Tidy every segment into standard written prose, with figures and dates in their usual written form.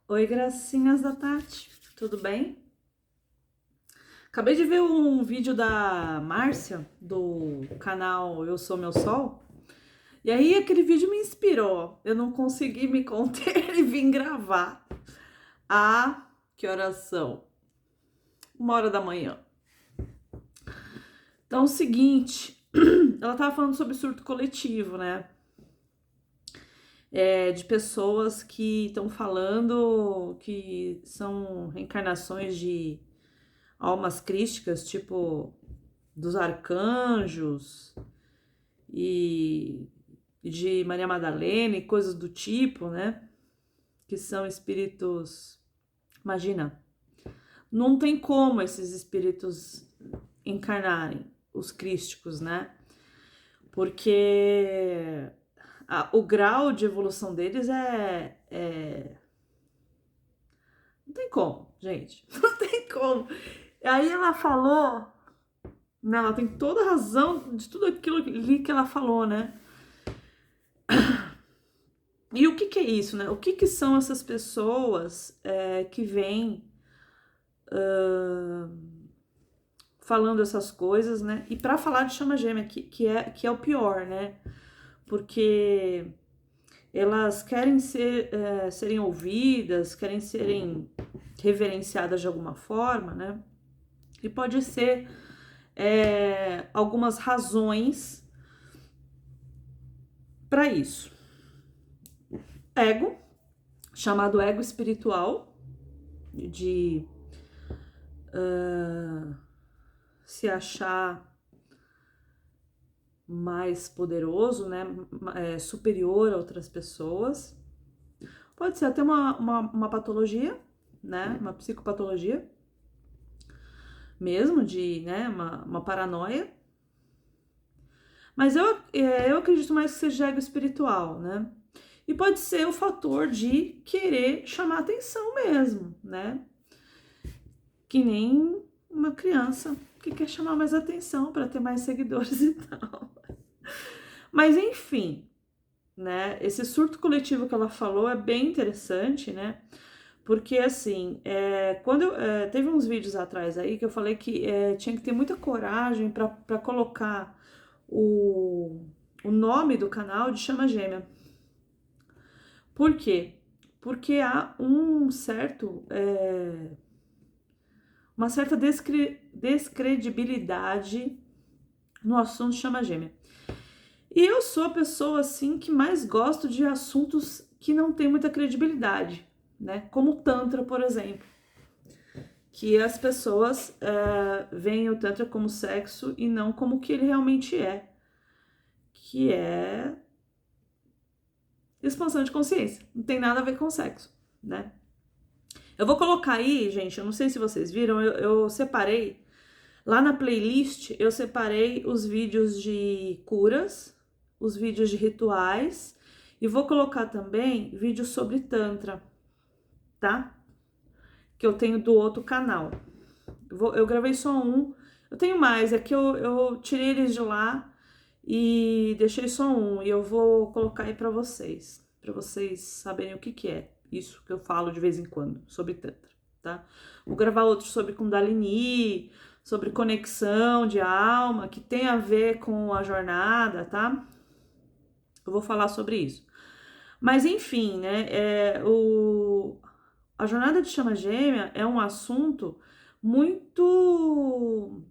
Oi, gracinhas da Tati, tudo bem? Acabei de ver um vídeo da Márcia, do canal Eu Sou Meu Sol, e aí aquele vídeo me inspirou. Eu não consegui me conter e vim gravar. Ah, que horas são? 1 hora da manhã. Então, é o seguinte, ela tava falando sobre surto coletivo, né? De pessoas que estão falando que são reencarnações de almas crísticas, tipo dos arcanjos e de Maria Madalena e coisas do tipo, né? Que são espíritos. Imagina, não tem como esses espíritos encarnarem, os crísticos, né? Porque o grau de evolução deles não tem como, gente. Não tem como. Aí ela falou. Né, ela tem toda a razão de tudo aquilo ali que ela falou, né? E o que que é isso, né? O que que são essas pessoas que vêm falando essas coisas, né? E para falar de chama gêmea, que é o pior, né? Porque elas querem serem ouvidas, querem serem reverenciadas de alguma forma, né? E pode ser algumas razões para isso. Ego, chamado ego espiritual, de se achar mais poderoso, né, superior a outras pessoas. Pode ser até uma patologia, né, uma psicopatologia mesmo, de, né, uma paranoia. Mas eu acredito mais que seja ego espiritual, né? E pode ser o fator de querer chamar atenção mesmo, né? Que nem uma criança que quer chamar mais atenção para ter mais seguidores e tal. Mas enfim, né? Esse surto coletivo que ela falou é bem interessante, né? Porque assim, teve uns vídeos atrás aí que eu falei que tinha que ter muita coragem para colocar o nome do canal de Chama Gêmea. Por quê? Porque há uma certa descredibilidade no assunto Chama Gêmea. E eu sou a pessoa assim que mais gosto de assuntos que não tem muita credibilidade, né? Como o Tantra, por exemplo. Que as pessoas veem o Tantra como sexo e não como o que ele realmente é. Que é expansão de consciência. Não tem nada a ver com sexo, né? Eu vou colocar aí, gente, eu não sei se vocês viram, eu separei, lá na playlist, eu separei os vídeos de curas, os vídeos de rituais, e vou colocar também vídeos sobre Tantra, tá? Que eu tenho do outro canal. Eu gravei só um, eu tenho mais, é que eu tirei eles de lá e deixei só um, e eu vou colocar aí pra vocês saberem o que que é isso que eu falo de vez em quando sobre Tantra, tá? Vou gravar outro sobre Kundalini, sobre conexão de alma, que tem a ver com a jornada, tá? Eu vou falar sobre isso. Mas enfim, né? A jornada de chama gêmea é um assunto muito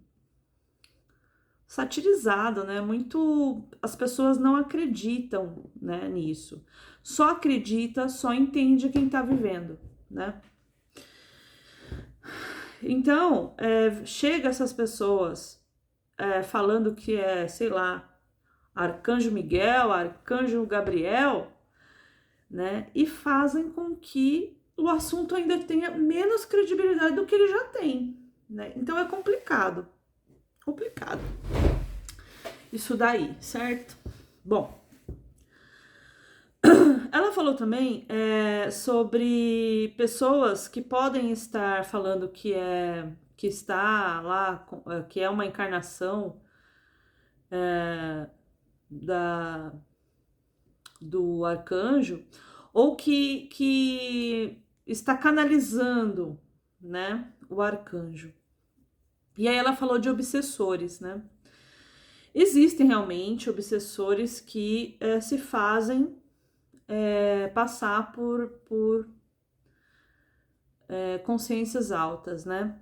satirizado, né? Muito as pessoas não acreditam, né, nisso. Só acredita, só entende quem tá vivendo, né? Então, chega essas pessoas falando que é, sei lá, Arcanjo Miguel, Arcanjo Gabriel, né? E fazem com que o assunto ainda tenha menos credibilidade do que ele já tem, né? Então é complicado, complicado isso daí, certo? Bom, ela falou também sobre pessoas que podem estar falando que está lá, que é uma encarnação da do arcanjo, ou que está canalizando, né, o arcanjo. E aí ela falou de obsessores, né? Existem realmente obsessores que se fazem passar por consciências altas, né?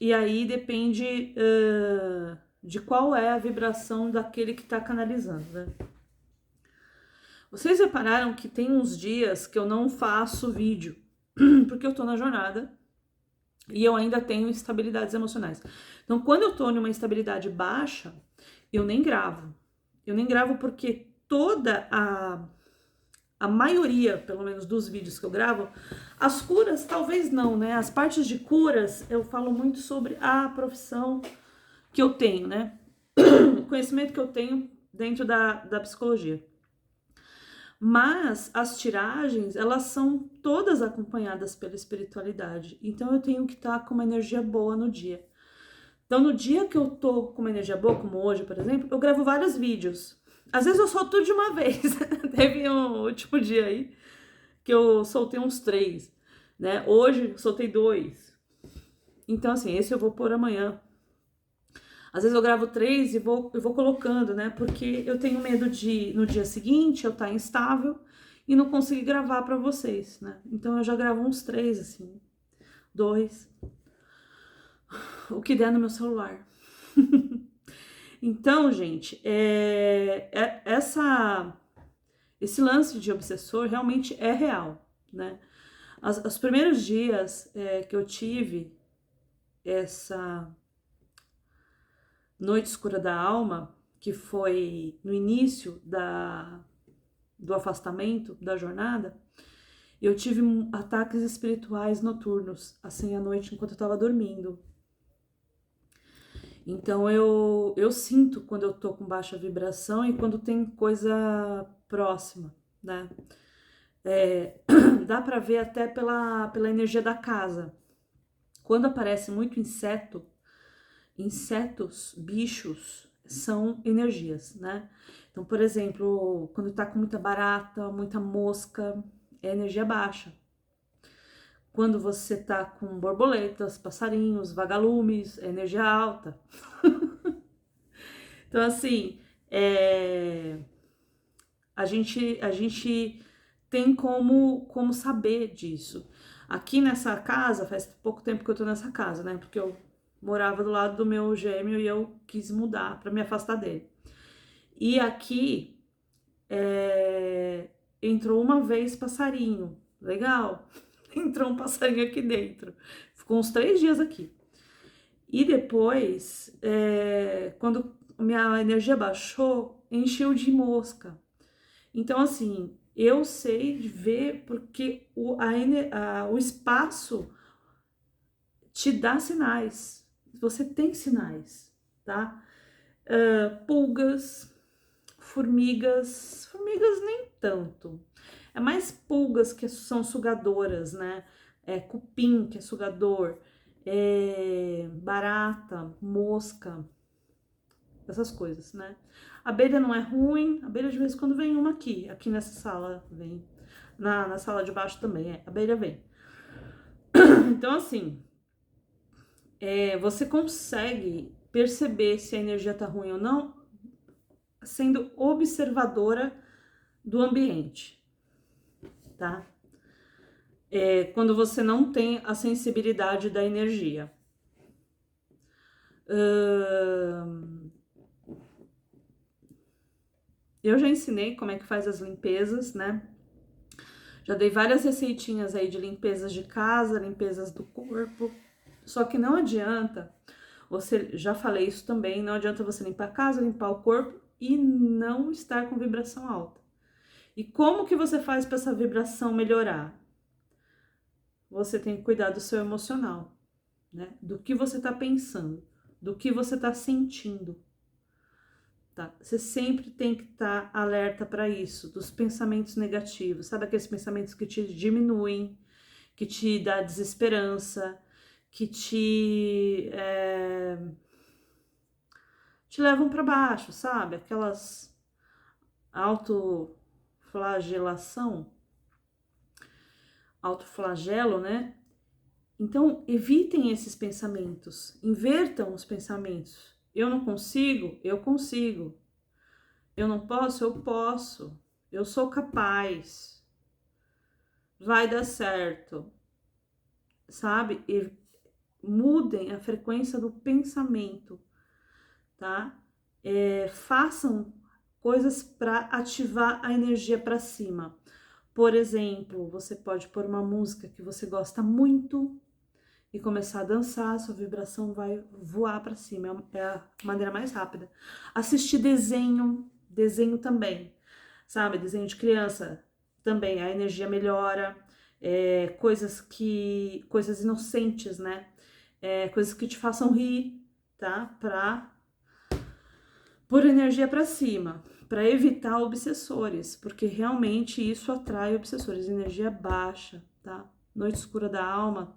E aí depende de qual é a vibração daquele que está canalizando, né? Vocês repararam que tem uns dias que eu não faço vídeo, porque eu tô na jornada e eu ainda tenho instabilidades emocionais. Então, quando eu tô numa instabilidade baixa, eu nem gravo. Eu nem gravo porque toda a maioria, pelo menos, dos vídeos que eu gravo, as curas, talvez não, né? As partes de curas, eu falo muito sobre a profissão que eu tenho, né? O conhecimento que eu tenho dentro da psicologia. Mas as tiragens, elas são todas acompanhadas pela espiritualidade. Então eu tenho que estar com uma energia boa no dia. Então no dia que eu tô com uma energia boa, como hoje, por exemplo, eu gravo vários vídeos. Às vezes eu solto tudo de uma vez. Teve um último dia aí que eu soltei uns 3, né? Hoje eu soltei 2. Então assim, esse eu vou pôr amanhã. Às vezes eu gravo 3 e vou colocando, né? Porque eu tenho medo de, no dia seguinte, eu estar instável e não conseguir gravar para vocês, né? Então eu já gravo uns 3, assim, 2, o que der no meu celular. Então, gente, esse lance de obsessor realmente é real, né? Os primeiros dias que eu tive essa noite escura da alma, que foi no início do afastamento, da jornada, eu tive ataques espirituais noturnos, assim, à noite, enquanto eu estava dormindo. Então, eu sinto quando eu tô com baixa vibração e quando tem coisa próxima, né? Dá pra ver até pela energia da casa. Quando aparece muito insetos, bichos, são energias, né? Então, por exemplo, quando tá com muita barata, muita mosca, é energia baixa. Quando você tá com borboletas, passarinhos, vagalumes, é energia alta. Então, assim, a gente tem como saber disso. Aqui nessa casa, faz pouco tempo que eu tô nessa casa, né? Porque eu morava do lado do meu gêmeo e eu quis mudar para me afastar dele. E aqui entrou uma vez passarinho, legal. Entrou um passarinho aqui dentro. Ficou uns 3 dias aqui. E depois, quando minha energia baixou, encheu de mosca. Então, assim, eu sei de ver porque o espaço te dá sinais. Você tem sinais, tá? Pulgas, formigas nem tanto. É mais pulgas que são sugadoras, né? Cupim que é sugador, barata, mosca, essas coisas, né? Abelha não é ruim, abelha de vez em quando vem uma aqui nessa sala vem, na sala de baixo também, abelha vem. Então, assim, você consegue perceber se a energia tá ruim ou não sendo observadora do ambiente, tá? Quando você não tem a sensibilidade da energia. Eu já ensinei como é que faz as limpezas, né? Já dei várias receitinhas aí de limpezas de casa, limpezas do corpo. Só que não adianta, já falei isso também, não adianta você limpar a casa, limpar o corpo e não estar com vibração alta. E como que você faz para essa vibração melhorar? Você tem que cuidar do seu emocional, né? Do que você tá pensando, do que você tá sentindo. Tá? Você sempre tem que estar alerta para isso, dos pensamentos negativos, sabe aqueles pensamentos que te diminuem, que te dá desesperança, que te levam para baixo, sabe? Aquelas autoflagelação, autoflagelo, né? Então, evitem esses pensamentos, invertam os pensamentos. Eu não consigo, eu consigo. Eu não posso, eu posso. Eu sou capaz. Vai dar certo, sabe? E mudem a frequência do pensamento, tá? Façam coisas para ativar a energia para cima. Por exemplo, você pode pôr uma música que você gosta muito e começar a dançar, sua vibração vai voar para cima, é a maneira mais rápida. Assistir desenho também, sabe? Desenho de criança também, a energia melhora, coisas inocentes, né? Coisas que te façam rir, tá? Pra pôr energia para cima, para evitar obsessores, porque realmente isso atrai obsessores, energia baixa, tá? Noite escura da alma,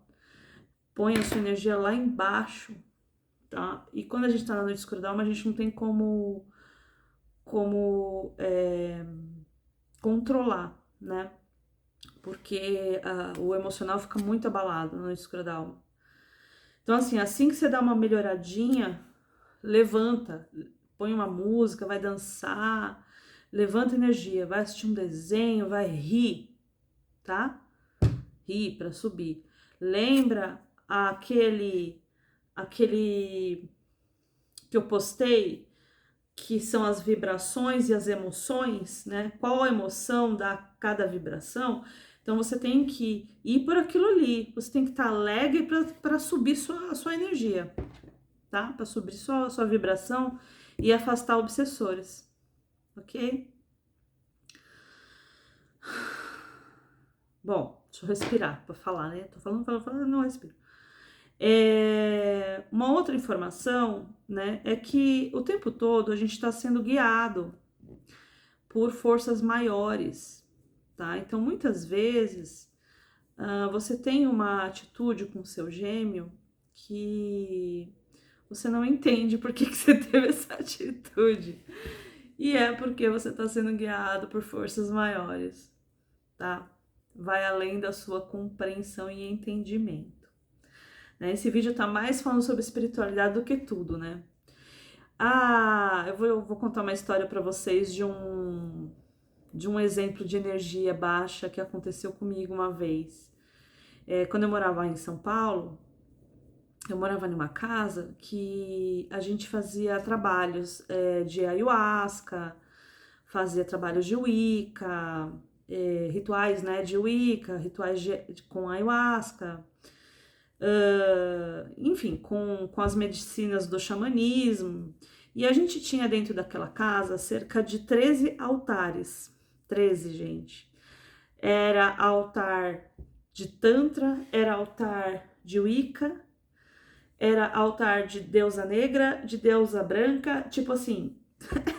põe a sua energia lá embaixo, tá? E quando a gente tá na noite escura da alma, a gente não tem como controlar, né? Porque o emocional fica muito abalado na noite escura da alma. Então, assim que você dá uma melhoradinha, levanta, põe uma música, vai dançar, levanta energia, vai assistir um desenho, vai rir, tá? Rir para subir. Lembra aquele que eu postei, que são as vibrações e as emoções, né? Qual a emoção dá cada vibração? Então você tem que ir por aquilo ali, você tem que estar alegre para subir sua energia, tá? Para subir sua vibração e afastar obsessores, ok? Bom, deixa eu respirar para falar, né? Tô falando, não respiro. Uma outra informação, né, é que o tempo todo a gente está sendo guiado por forças maiores, tá? Então, muitas vezes, você tem uma atitude com o seu gêmeo que você não entende por que você teve essa atitude. E é porque você está sendo guiado por forças maiores, tá? Vai além da sua compreensão e entendimento. Né? Esse vídeo tá mais falando sobre espiritualidade do que tudo, né? Eu vou contar uma história para vocês de um exemplo de energia baixa que aconteceu comigo uma vez. Quando eu morava em São Paulo, eu morava numa casa que a gente fazia trabalhos de ayahuasca, fazia trabalhos de Wicca, rituais, né, de Wicca, rituais com ayahuasca, enfim, com as medicinas do xamanismo. E a gente tinha dentro daquela casa cerca de 13 altares. 13, gente. Era altar de Tantra, era altar de Wicca, era altar de deusa negra, de deusa branca, tipo assim,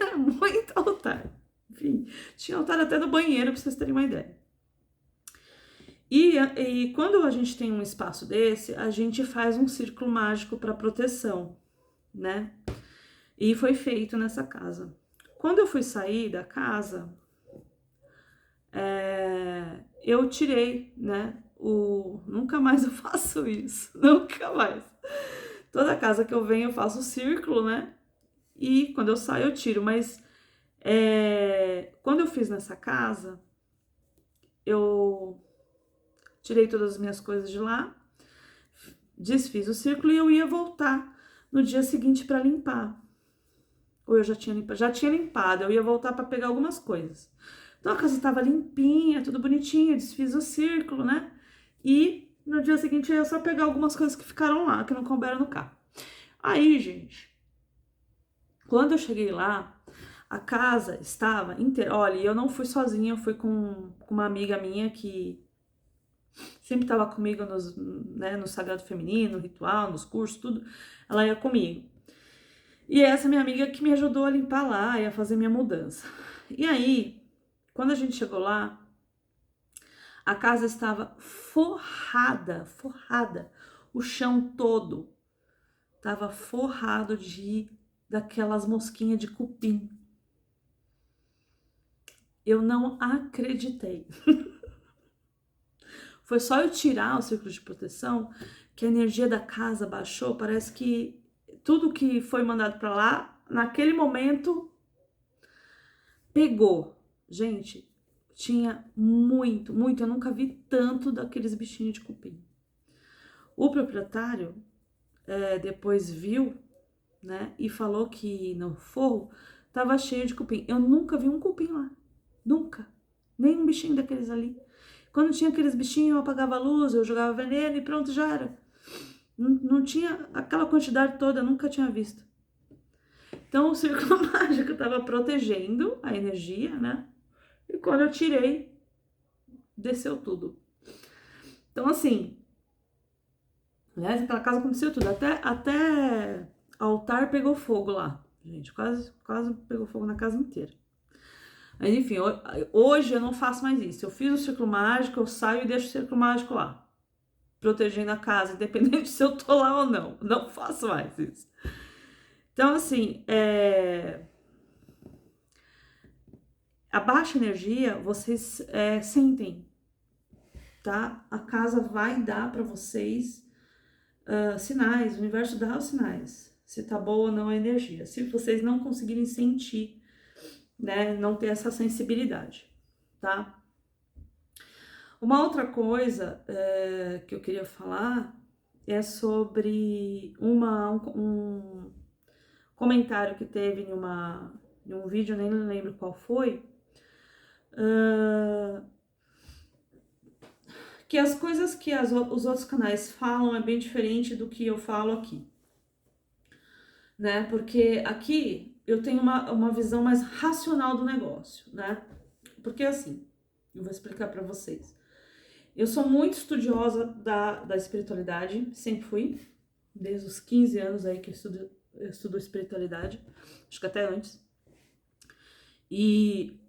era muito altar. Enfim, tinha altar até no banheiro, pra vocês terem uma ideia. E quando a gente tem um espaço desse, a gente faz um círculo mágico para proteção, né? E foi feito nessa casa. Quando eu fui sair da casa, eu tirei, né? Nunca mais eu faço isso, nunca mais. Toda casa que eu venho eu faço o círculo, né? E quando eu saio eu tiro, mas quando eu fiz nessa casa, eu tirei todas as minhas coisas de lá, desfiz o círculo e eu ia voltar no dia seguinte para limpar. Ou eu já tinha limpado, eu ia voltar para pegar algumas coisas. Então a casa estava limpinha, tudo bonitinho, desfiz o círculo, né? E no dia seguinte eu ia só pegar algumas coisas que ficaram lá, que não couberam no carro. Aí, gente, quando eu cheguei lá, a casa estava inteira. Olha, eu não fui sozinha, eu fui com uma amiga minha que sempre estava comigo no Sagrado Feminino, no ritual, nos cursos, tudo. Ela ia comigo. E essa minha amiga que me ajudou a limpar lá e a fazer minha mudança. E aí, quando a gente chegou lá, a casa estava forrada. O chão todo estava forrado daquelas mosquinhas de cupim. Eu não acreditei. Foi só eu tirar o círculo de proteção que a energia da casa baixou. Parece que tudo que foi mandado para lá, naquele momento, pegou. Gente, tinha muito, muito. Eu nunca vi tanto daqueles bichinhos de cupim. O proprietário depois viu, né, e falou que no forro tava cheio de cupim. Eu nunca vi um cupim lá. Nunca. Nem um bichinho daqueles ali. Quando tinha aqueles bichinhos, eu apagava a luz, eu jogava veneno e pronto, já era. Não tinha aquela quantidade toda, eu nunca tinha visto. Então o círculo mágico estava protegendo a energia, né? E quando eu tirei, desceu tudo. Então assim, aliás, aquela casa aconteceu tudo. Até altar pegou fogo lá. Gente, quase pegou fogo na casa inteira. Mas enfim, hoje eu não faço mais isso. Eu fiz o círculo mágico, eu saio e deixo o círculo mágico lá, protegendo a casa, independente se eu tô lá ou não. Não faço mais isso. Então, assim, a baixa energia, vocês sentem, tá? A casa vai dar para vocês sinais, o universo dá os sinais, se tá boa ou não a energia. Se vocês não conseguirem sentir, né, não ter essa sensibilidade, tá? Uma outra coisa que eu queria falar é sobre um comentário que teve em um vídeo, nem lembro qual foi, que as coisas que os outros canais falam é bem diferente do que eu falo aqui, né? Porque aqui eu tenho uma visão mais racional do negócio, né? Porque assim, eu vou explicar para vocês. Eu sou muito estudiosa da espiritualidade, sempre fui, desde os 15 anos aí que eu estudo espiritualidade, acho que até antes. E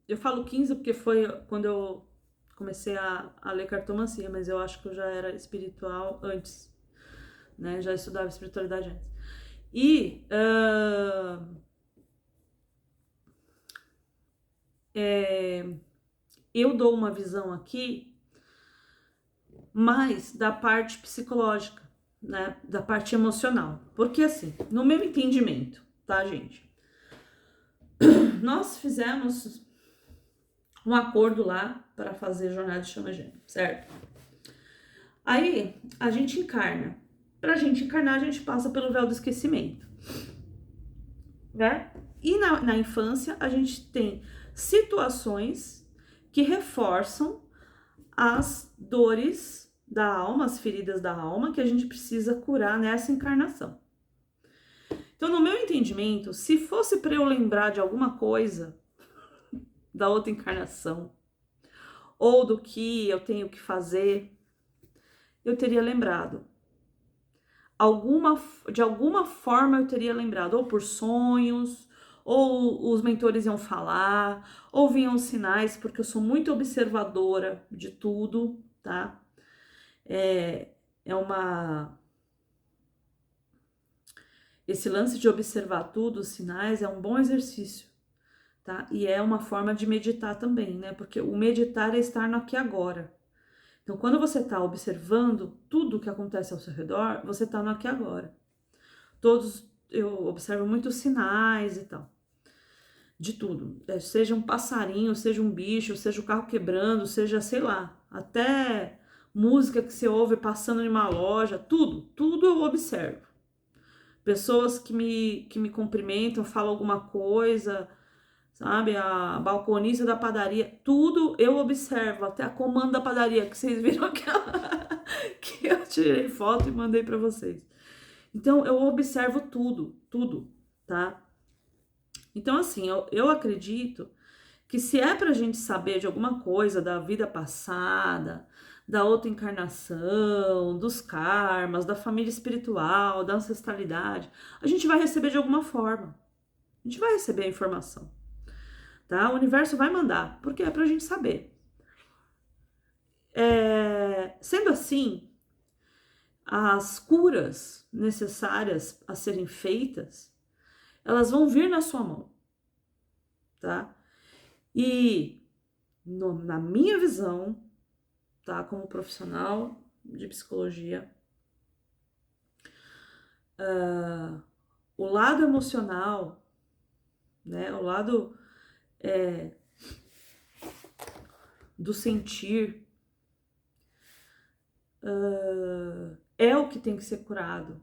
eu falo 15 porque foi quando eu comecei a ler cartomancia, mas eu acho que eu já era espiritual antes, né? Já estudava espiritualidade antes. E eu dou uma visão aqui mais da parte psicológica, né? Da parte emocional. Porque assim, no meu entendimento, tá, gente? Nós fizemos um acordo lá para fazer jornada de chama gêmea, certo? Aí a gente encarna. Pra gente encarnar, a gente passa pelo véu do esquecimento, né? E na infância, a gente tem situações que reforçam as dores da alma, as feridas da alma, que a gente precisa curar nessa encarnação. Então, no meu entendimento, se fosse para eu lembrar de alguma coisa da outra encarnação, ou do que eu tenho que fazer, eu teria lembrado. De alguma forma eu teria lembrado, ou por sonhos, ou os mentores iam falar, ou vinham sinais, porque eu sou muito observadora de tudo, tá? Esse lance de observar tudo, os sinais, é um bom exercício, tá? E é uma forma de meditar também, né? Porque o meditar é estar no aqui e agora. Então, quando você está observando tudo que acontece ao seu redor, você está no aqui e agora. Eu observo muitos sinais e tal, de tudo. Seja um passarinho, seja um bicho, seja o carro quebrando, seja, sei lá, até música que você ouve passando em uma loja, tudo eu observo. Pessoas que me cumprimentam, falam alguma coisa, sabe? A balconista da padaria, tudo eu observo, até a comanda da padaria, que vocês viram que eu tirei foto e mandei para vocês. Então, eu observo tudo, tá? Então, assim, eu acredito que se é pra gente saber de alguma coisa da vida passada, da outra encarnação, dos karmas, da família espiritual, da ancestralidade, a gente vai receber de alguma forma. A gente vai receber a informação, tá? O universo vai mandar, porque é pra gente saber. Sendo assim, as curas necessárias a serem feitas, elas vão vir na sua mão, tá? E na minha visão, tá? Como profissional de psicologia. O lado emocional, né? O lado do sentir é o que tem que ser curado,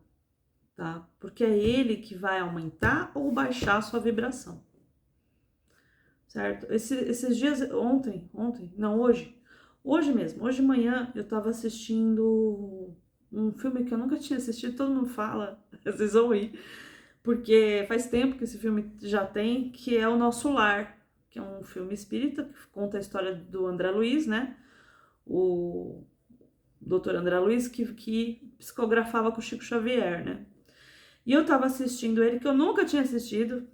tá? Porque é ele que vai aumentar ou baixar a sua vibração, certo? Esses dias, hoje mesmo, hoje de manhã eu tava assistindo um filme que eu nunca tinha assistido, todo mundo fala, vocês vão rir, porque faz tempo que esse filme já tem, que é O Nosso Lar, que é um filme espírita, que conta a história do André Luiz, né? O Dr. André Luiz, que psicografava com o Chico Xavier, né? E eu tava assistindo ele, que eu nunca tinha assistido,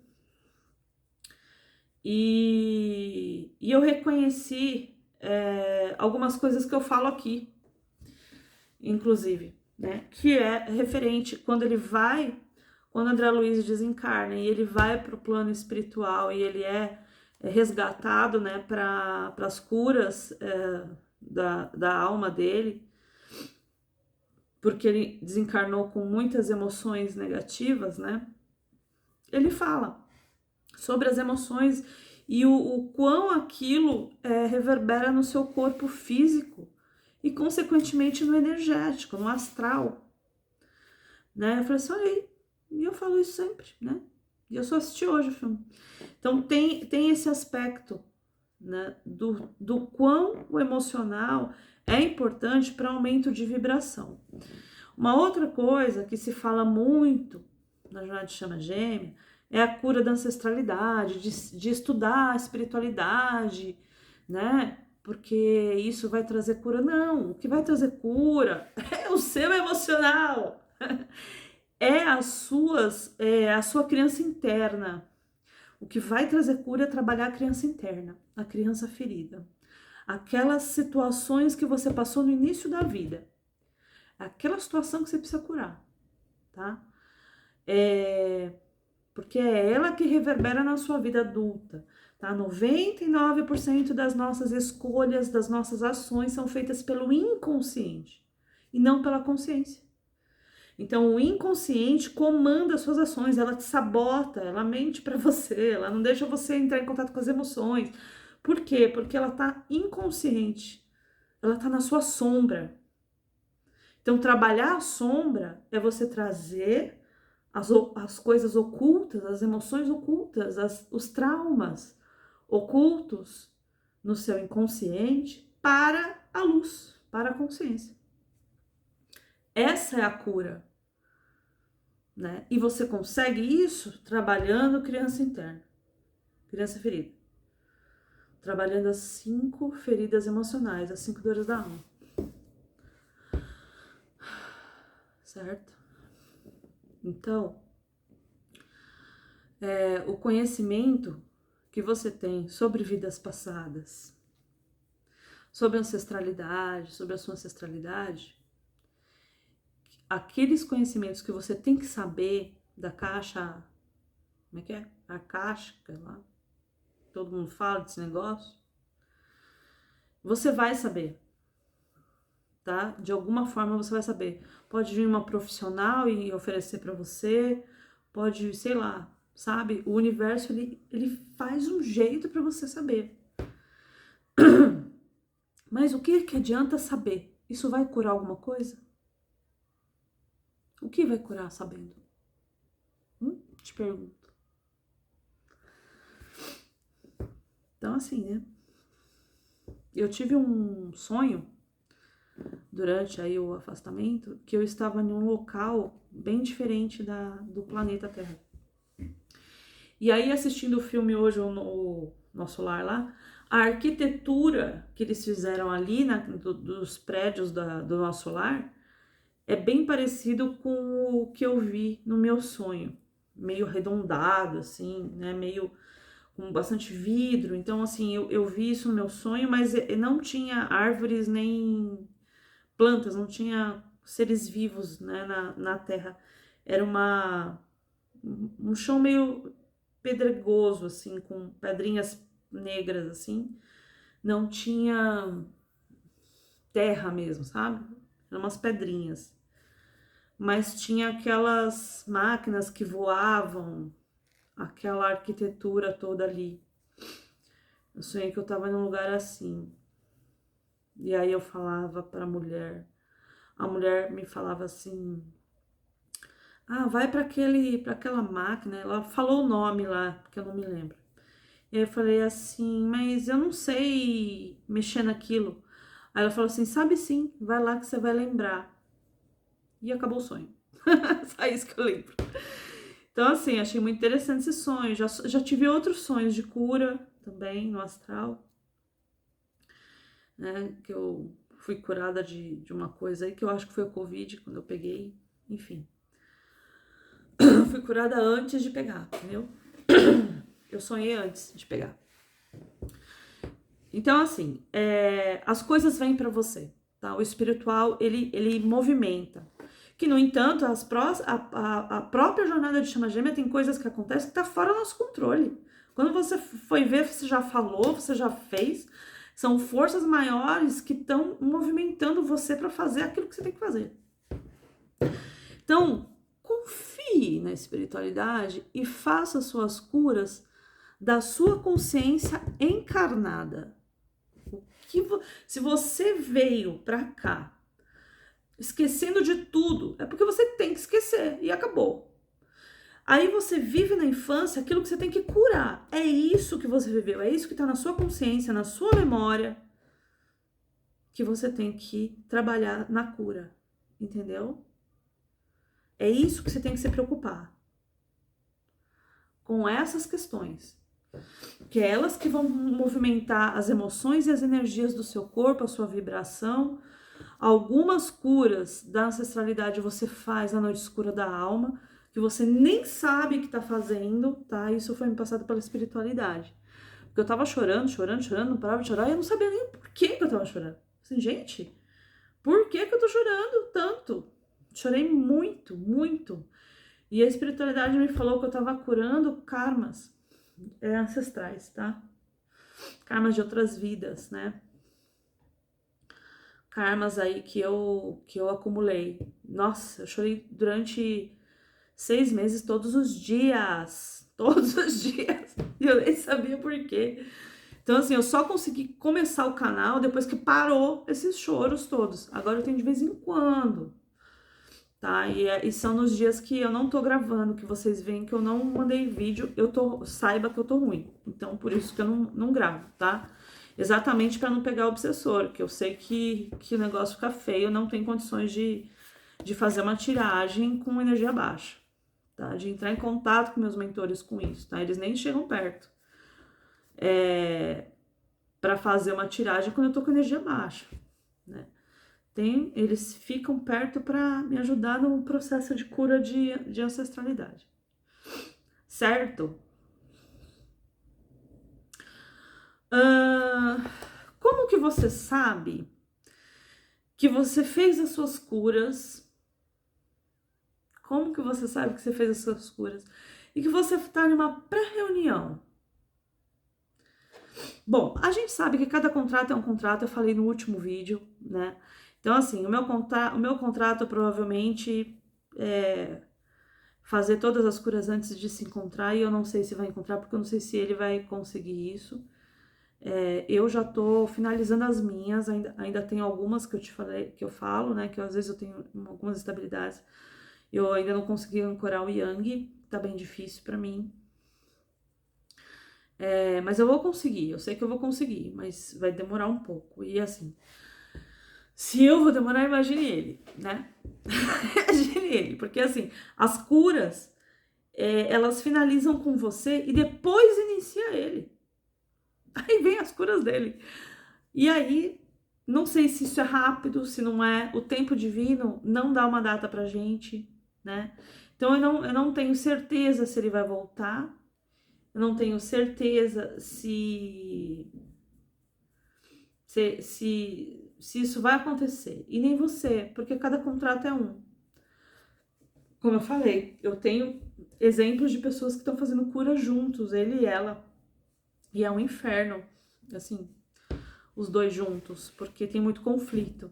e eu reconheci algumas coisas que eu falo aqui, inclusive, né? Que é referente quando André Luiz desencarna e ele vai para o plano espiritual e ele é resgatado, né, para as curas da alma dele, porque ele desencarnou com muitas emoções negativas, né? Ele fala sobre as emoções e o quão aquilo reverbera no seu corpo físico e, consequentemente, no energético, no astral, né? Eu falei assim, olha aí, e eu falo isso sempre, né? E eu só assisti hoje o filme. Então, tem esse aspecto, né, do quão o emocional é importante para aumento de vibração. Uma outra coisa que se fala muito na jornada de chama gêmea é a cura da ancestralidade, de estudar a espiritualidade, né? Porque isso vai trazer cura. Não, o que vai trazer cura é o seu emocional, é a sua criança interna. O que vai trazer cura é trabalhar a criança interna, a criança ferida. Aquelas situações que você passou no início da vida. Aquela situação que você precisa curar, tá? Porque é ela que reverbera na sua vida adulta, tá? 99% das nossas escolhas, das nossas ações são feitas pelo inconsciente e não pela consciência. Então, o inconsciente comanda as suas ações, ela te sabota, ela mente para você, ela não deixa você entrar em contato com as emoções. Por quê? Porque ela tá inconsciente, ela tá na sua sombra. Então, trabalhar a sombra é você trazer as coisas ocultas, as emoções ocultas, os traumas ocultos no seu inconsciente para a luz, para a consciência. Essa é a cura, né? E você consegue isso trabalhando criança interna, criança ferida. Trabalhando as 5 feridas emocionais, as 5 dores da alma. Certo? Então, o conhecimento que você tem sobre vidas passadas, sobre ancestralidade, sobre a sua ancestralidade, aqueles conhecimentos que você tem que saber da caixa, como é que é? A caixa, lá, todo mundo fala desse negócio, você vai saber, tá? De alguma forma você vai saber. Pode vir uma profissional e oferecer para você, pode, sei lá, sabe? O universo, ele faz um jeito para você saber. Mas o que adianta saber? Isso vai curar alguma coisa? O que vai curar sabendo? Te pergunto. Então, assim, né? Eu tive um sonho durante aí o afastamento que eu estava em um local bem diferente do planeta Terra. E aí, assistindo o filme hoje, o Nosso Lar lá, a arquitetura que eles fizeram ali dos prédios do Nosso Lar é bem parecido com o que eu vi no meu sonho. Meio arredondado, assim, né? Meio com bastante vidro. Então, assim, eu vi isso no meu sonho, mas não tinha árvores nem plantas, não tinha seres vivos, né, na terra. Era um chão meio pedregoso, assim, com pedrinhas negras, assim. Não tinha terra mesmo, sabe? Eram umas pedrinhas. Mas tinha aquelas máquinas que voavam, aquela arquitetura toda ali. Eu sonhei que eu tava num lugar assim. E aí eu falava pra mulher. A mulher me falava assim: "Ah, vai para aquela máquina". Ela falou o nome lá, porque eu não me lembro. E aí eu falei assim: "Mas eu não sei mexer naquilo". Aí ela falou assim: "Sabe sim, vai lá que você vai lembrar". E acabou o sonho. Só isso que eu lembro. Então, assim, achei muito interessante esse sonho. Já tive outros sonhos de cura também no astral, né? Que eu fui curada de uma coisa aí que eu acho que foi o Covid quando eu peguei. Enfim, eu fui curada antes de pegar, entendeu? Eu sonhei antes de pegar. Então, assim, as coisas vêm pra você, tá? O espiritual, ele movimenta. Que, no entanto, a própria jornada de chama gêmea tem coisas que acontecem que tá fora do nosso controle. Quando você foi ver, você já falou, você já fez. São forças maiores que estão movimentando você para fazer aquilo que você tem que fazer. Então, confie na espiritualidade e faça suas curas da sua consciência encarnada. Se você veio para cá esquecendo de tudo, é porque você tem que esquecer e acabou. Aí você vive na infância aquilo que você tem que curar. É isso que você viveu, é isso que está na sua consciência, na sua memória, que você tem que trabalhar na cura, entendeu? É isso que você tem que se preocupar com essas questões, que é elas que vão movimentar as emoções e as energias do seu corpo, a sua vibração. Algumas curas da ancestralidade você faz na noite escura da alma, que você nem sabe que tá fazendo, tá? Isso foi me passado pela espiritualidade. Porque eu tava chorando, não parava de chorar, e eu não sabia nem por que eu tava chorando. Assim, gente, por que eu tô chorando tanto? Chorei muito, muito. E a espiritualidade me falou que eu tava curando karmas ancestrais, tá? Karmas de outras vidas, né? Karmas aí que eu acumulei. Nossa, eu chorei durante 6 meses, todos os dias. Todos os dias. E eu nem sabia por quê. Então, assim, eu só consegui começar o canal depois que parou esses choros todos. Agora eu tenho de vez em quando, tá? E são nos dias que eu não tô gravando, que vocês veem que eu não mandei vídeo, saiba que eu tô ruim. Então, por isso que eu não gravo, tá? Exatamente para não pegar o obsessor, que eu sei que o negócio fica feio, eu não tenho condições de fazer uma tiragem com energia baixa, tá? De entrar em contato com meus mentores com isso, tá? Eles nem chegam perto. Para fazer uma tiragem quando eu tô com energia baixa, né? Eles ficam perto para me ajudar no processo de cura de ancestralidade. Certo? Como que você sabe que você fez as suas curas? Como que você sabe que você fez as suas curas? E que você está numa pré-reunião? Bom, a gente sabe que cada contrato é um contrato, eu falei no último vídeo, né? Então, assim, o meu contrato provavelmente é fazer todas as curas antes de se encontrar, e eu não sei se vai encontrar, porque eu não sei se ele vai conseguir isso. Eu já tô finalizando as minhas, ainda tem algumas que eu te falei, que eu falo, né? Que às vezes eu tenho algumas estabilidades. Eu ainda não consegui ancorar o Yang, tá bem difícil pra mim. Mas eu vou conseguir, eu sei que eu vou conseguir, mas vai demorar um pouco. E assim, se eu vou demorar, imagine ele, né? Imagine ele, porque assim, as curas, elas finalizam com você e depois inicia ele. Aí vem as curas dele. E aí, não sei se isso é rápido, se não é. O tempo divino não dá uma data pra gente, né? Então eu não tenho certeza se ele vai voltar. Eu não tenho certeza se isso vai acontecer. E nem você, porque cada contrato é um. Como eu falei, eu tenho exemplos de pessoas que estão fazendo cura juntos, ele e ela. E é um inferno. Assim, os dois juntos, porque tem muito conflito.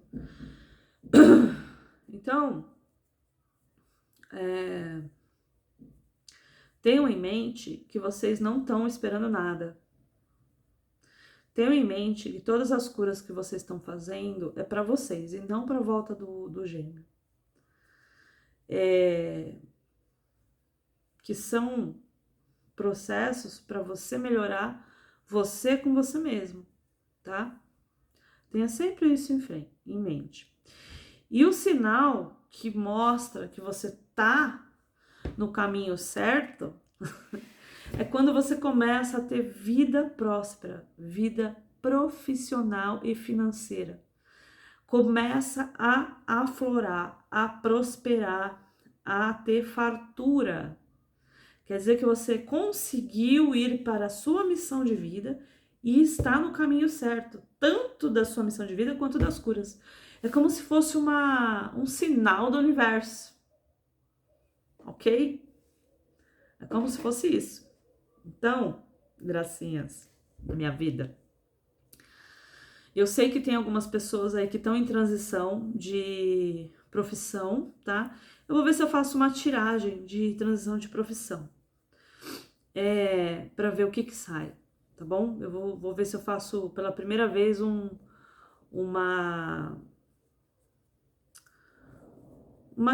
Então, tenham em mente que vocês não estão esperando nada. Tenham em mente que todas as curas que vocês estão fazendo é para vocês e não para a volta do gêmeo. Que são processos para você melhorar você com você mesmo, tá? Tenha sempre isso em mente. E o sinal que mostra que você tá no caminho certo é quando você começa a ter vida próspera, vida profissional e financeira. Começa a aflorar, a prosperar, a ter fartura. Quer dizer que você conseguiu ir para a sua missão de vida e está no caminho certo, tanto da sua missão de vida quanto das curas. É como se fosse um sinal do universo, ok? É como se fosse isso. Então, gracinhas da minha vida. Eu sei que tem algumas pessoas aí que estão em transição de profissão, tá? Eu vou ver se eu faço uma tiragem de transição de profissão. Para ver o que sai, tá bom? Eu vou ver se eu faço pela primeira vez uma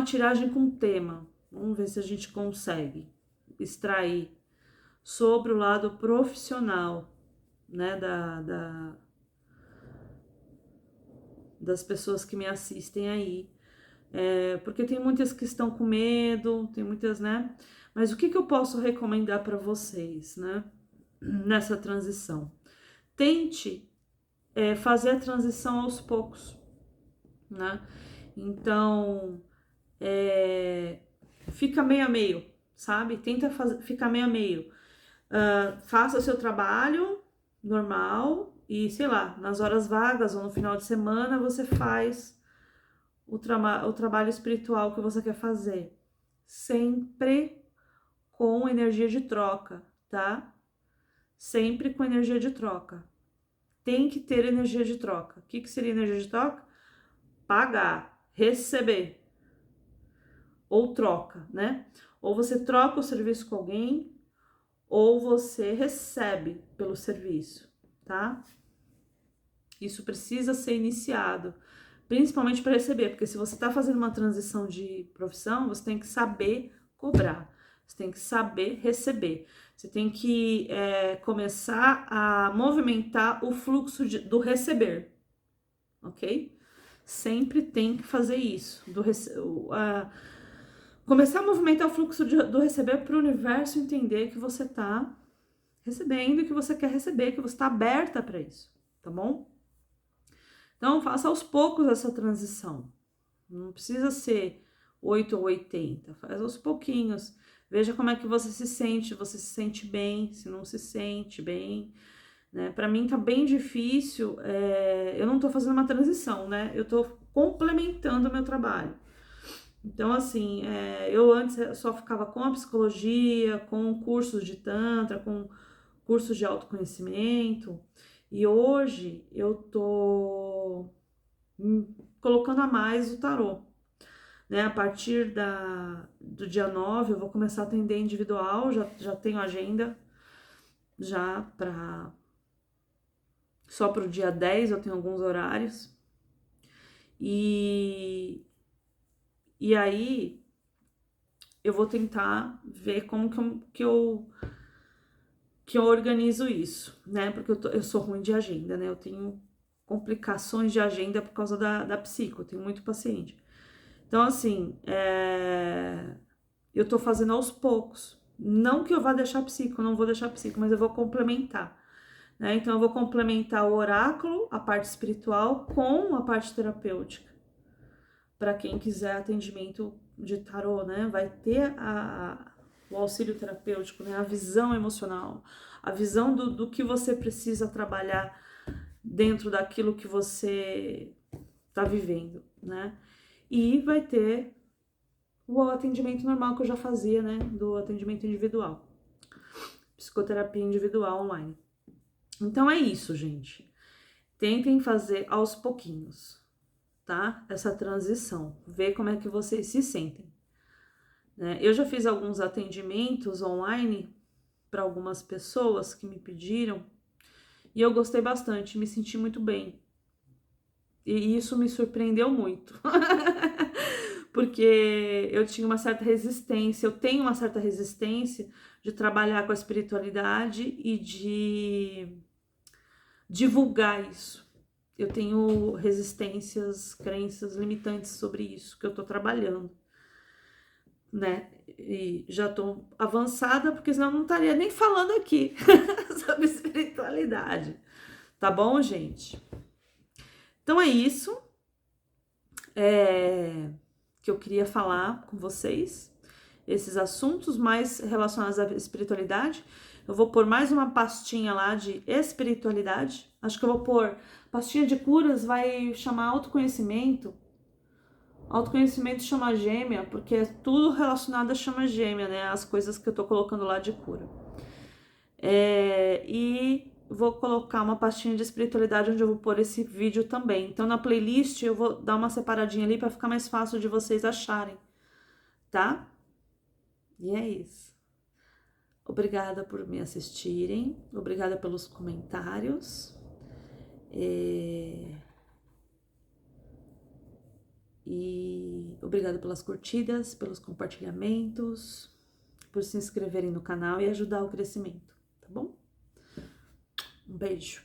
tiragem com tema. Vamos ver se a gente consegue extrair sobre o lado profissional, né, das pessoas que me assistem aí. Porque tem muitas que estão com medo, tem muitas, né? Mas o que eu posso recomendar para vocês, né? Nessa transição? Tente fazer a transição aos poucos, né? Então, fica meio a meio, sabe? Tenta ficar meio a meio. Faça o seu trabalho normal e, sei lá, nas horas vagas ou no final de semana você faz o trabalho espiritual que você quer fazer. Sempre com energia de troca, tá? Sempre com energia de troca. Tem que ter energia de troca. O que seria energia de troca? Pagar, receber. Ou troca, né? Ou você troca o serviço com alguém, ou você recebe pelo serviço, tá? Isso precisa ser iniciado, principalmente para receber, porque se você está fazendo uma transição de profissão, você tem que saber cobrar, você tem que saber receber, você tem que começar a movimentar o fluxo do receber, ok? Sempre tem que fazer isso, começar a movimentar o fluxo do receber para o universo entender que você está recebendo, que você quer receber, que você está aberta para isso, tá bom? Então, faça aos poucos essa transição. Não precisa ser 8 ou 80, faz aos pouquinhos. Veja como é que você se sente bem, se não se sente bem, né? Para mim tá bem difícil, eu não tô fazendo uma transição, né? Eu tô complementando o meu trabalho. Então, assim, eu antes só ficava com a psicologia, com cursos de tantra, com cursos de autoconhecimento, e hoje eu tô colocando a mais o tarô, né? A partir do dia 9 eu vou começar a atender individual, já tenho agenda já para só para o dia 10 eu tenho alguns horários. E aí eu vou tentar ver como que eu organizo isso, né? Porque eu sou ruim de agenda, né? Eu tenho complicações de agenda por causa da psico, eu tenho muito paciente. Então, assim, eu tô fazendo aos poucos. Não que eu vá deixar psico, não vou deixar psico, mas eu vou complementar, né? Então, eu vou complementar o oráculo, a parte espiritual, com a parte terapêutica. Para quem quiser atendimento de tarô, né? Vai ter o auxílio terapêutico, né? A visão emocional, a visão do que você precisa trabalhar dentro daquilo que você tá vivendo, né? E vai ter o atendimento normal que eu já fazia, né? Do atendimento individual. Psicoterapia individual online. Então é isso, gente. tentem fazer aos pouquinhos, tá? Essa transição, ver como é que vocês se sentem, né? Eu já fiz alguns atendimentos online para algumas pessoas que me pediram e eu gostei bastante, me senti muito bem. E isso me surpreendeu muito. Porque eu tinha uma certa resistência, eu tenho uma certa resistência de trabalhar com a espiritualidade e de divulgar isso. Eu tenho resistências, crenças limitantes sobre isso que eu tô trabalhando, né? E já tô avançada, porque senão eu não estaria nem falando aqui sobre espiritualidade. Tá bom, gente? Então é isso. Que eu queria falar com vocês, esses assuntos mais relacionados à espiritualidade. Eu vou pôr mais uma pastinha lá de espiritualidade. Acho que eu vou pôr pastinha de curas, vai chamar autoconhecimento. Autoconhecimento chama gêmea, porque é tudo relacionado a chama gêmea, né? As coisas que eu tô colocando lá de cura. E vou colocar uma pastinha de espiritualidade onde eu vou pôr esse vídeo também. Então na playlist eu vou dar uma separadinha ali para ficar mais fácil de vocês acharem, tá? E é isso. Obrigada por me assistirem, obrigada pelos comentários. E obrigada pelas curtidas, pelos compartilhamentos, por se inscreverem no canal e ajudar o crescimento, tá bom? Um beijo.